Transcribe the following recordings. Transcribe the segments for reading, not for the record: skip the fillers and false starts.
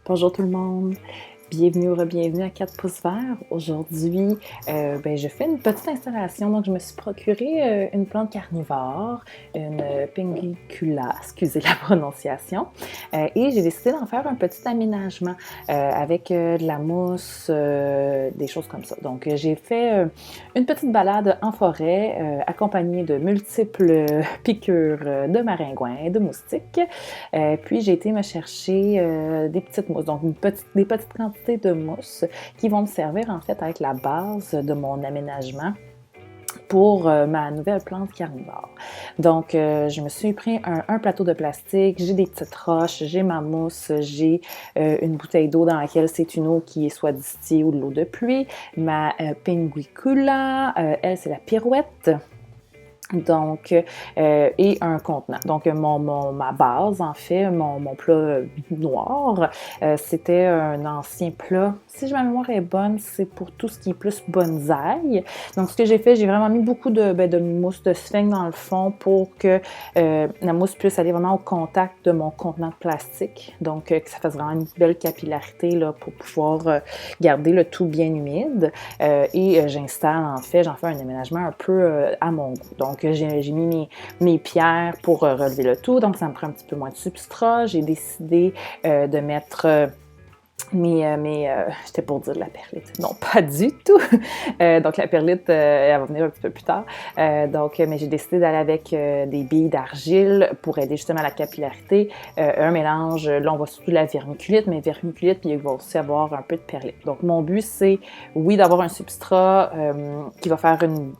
Bonjour tout le monde, bienvenue ou re-bienvenue à 4 pouces verts. Aujourd'hui, je fais une petite installation. Donc, je me suis procuré une plante carnivore, une Pinguicula, excusez la prononciation, et j'ai décidé d'en faire un petit aménagement avec de la mousse, des choses comme ça. Donc, j'ai fait une petite balade en forêt accompagnée de multiples piqûres de maringouins, de moustiques. Puis j'ai été me chercher des petites mousses, donc des petites quantités de mousse qui vont me servir en fait à être la base de mon aménagement pour ma nouvelle plante carnivore. Donc, je me suis pris un plateau de plastique, j'ai des petites roches, j'ai ma mousse, j'ai une bouteille d'eau dans laquelle c'est une eau qui est soit distillée ou de l'eau de pluie. Ma Pinguicula, elle, c'est la pirouette. Donc, et un contenant. Donc, ma base, en fait, mon plat noir, c'était un ancien plat. Si ma mémoire est bonne, c'est pour tout ce qui est plus bonsaï. Donc, ce que j'ai fait, j'ai vraiment mis beaucoup de mousse de sphinx dans le fond pour que la mousse puisse aller vraiment au contact de mon contenant de plastique. Donc, que ça fasse vraiment une belle capillarité là, pour pouvoir garder le tout bien humide. J'installe, en fait, j'en fais un aménagement un peu à mon goût. Donc, j'ai mis mes pierres pour relever le tout. Donc, ça me prend un petit peu moins de substrat. J'ai décidé de mettre j'étais pour dire de la perlite. Non, pas du tout. Donc, la perlite, elle va venir un petit peu plus tard. Mais j'ai décidé d'aller avec des billes d'argile pour aider justement à la capillarité. Un mélange, là, on va surtout la vermiculite, mais vermiculite, puis il va aussi avoir un peu de perlite. Donc, mon but, c'est, oui, d'avoir un substrat qui va faire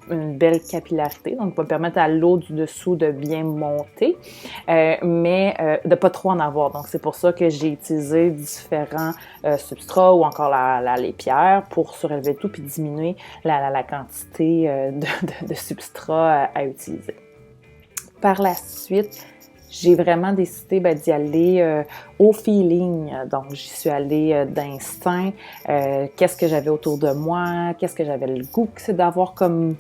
une belle capillarité, donc va permettre à l'eau du dessous de bien monter, mais de pas trop en avoir. Donc, c'est pour ça que j'ai utilisé différents substrat ou encore les pierres pour surélever le tout puis diminuer la quantité de substrat à utiliser. Par la suite, j'ai vraiment décidé d'y aller au feeling. Donc, j'y suis allée d'instinct. Qu'est-ce que j'avais autour de moi? Qu'est-ce que j'avais le goût d'avoir comme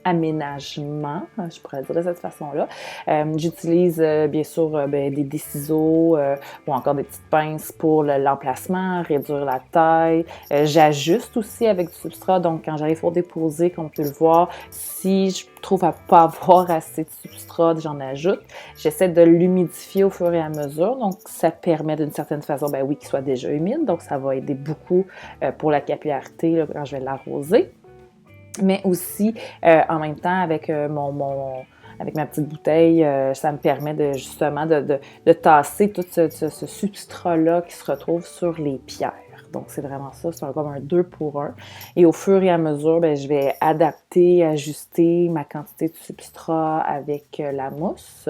aménagement, je pourrais le dire de cette façon-là. J'utilise bien sûr des ciseaux ou encore des petites pinces pour l'emplacement, réduire la taille. J'ajuste aussi avec du substrat, donc quand j'arrive pour déposer, comme on peut le voir, si je trouve à pas avoir assez de substrat, j'en ajoute. J'essaie de l'humidifier au fur et à mesure, donc ça permet d'une certaine façon, qu'il soit déjà humide, donc ça va aider beaucoup pour la capillarité là, quand je vais l'arroser. Mais aussi, en même temps, avec avec ma petite bouteille, ça me permet justement de tasser tout ce substrat-là qui se retrouve sur les pierres. Donc, c'est vraiment ça, c'est comme un 2 pour 1. Et au fur et à mesure, je vais adapter, ajuster ma quantité de substrat avec la mousse.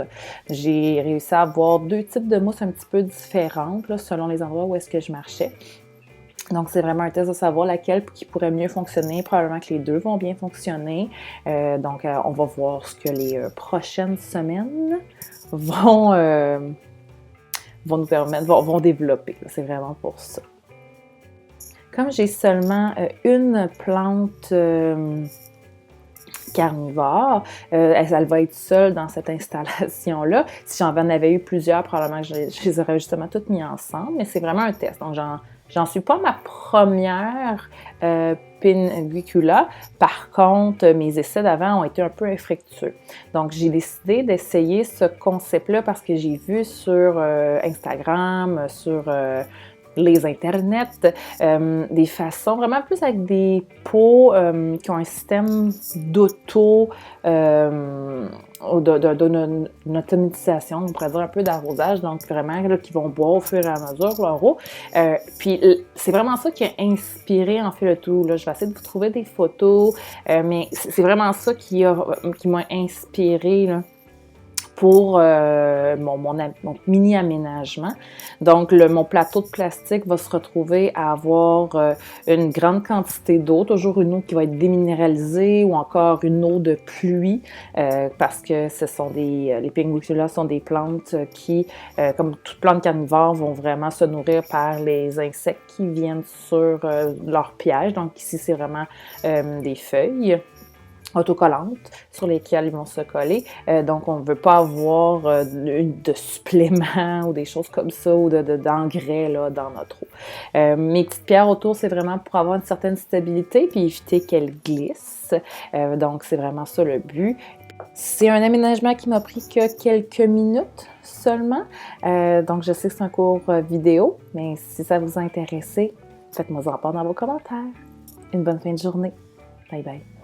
J'ai réussi à avoir 2 types de mousse un petit peu différentes là, selon les endroits où est-ce que je marchais. Donc, c'est vraiment un test de savoir laquelle qui pourrait mieux fonctionner. Probablement que les deux vont bien fonctionner. On va voir ce que les prochaines semaines vont nous permettre, vont développer. C'est vraiment pour ça. Comme j'ai seulement une plante carnivore, elle va être seule dans cette installation-là. Si j'en avais eu plusieurs, probablement que je les aurais justement toutes mis ensemble, mais c'est vraiment un test. Donc, j'en suis pas ma première Pinguicula. Par contre, mes essais d'avant ont été un peu infructueux. Donc, j'ai décidé d'essayer ce concept-là parce que j'ai vu sur Instagram, sur les internets, des façons vraiment plus avec des pots qui ont un système d'automatisation, on pourrait dire un peu d'arrosage, donc vraiment là, qui vont boire au fur et à mesure leur eau. Puis c'est vraiment ça qui a inspiré en fait le tout. Là. Je vais essayer de vous trouver des photos, mais c'est vraiment ça qui m'a inspiré là, pour mon mini-aménagement. Donc, mon plateau de plastique va se retrouver à avoir une grande quantité d'eau, toujours une eau qui va être déminéralisée ou encore une eau de pluie parce que les Pinguicula sont des plantes qui, comme toute plante carnivore, vont vraiment se nourrir par les insectes qui viennent sur leur piège. Donc, ici, c'est vraiment des feuilles. autocollantes sur lesquelles ils vont se coller. Donc, on ne veut pas avoir de suppléments ou des choses comme ça ou d'engrais là, dans notre eau. Mes petites pierres autour, c'est vraiment pour avoir une certaine stabilité puis éviter qu'elles glissent. Donc, c'est vraiment ça le but. C'est un aménagement qui m'a pris que quelques minutes seulement. Donc, je sais que c'est un cours vidéo, mais si ça vous a intéressé, faites-moi en part dans vos commentaires. Une bonne fin de journée. Bye bye.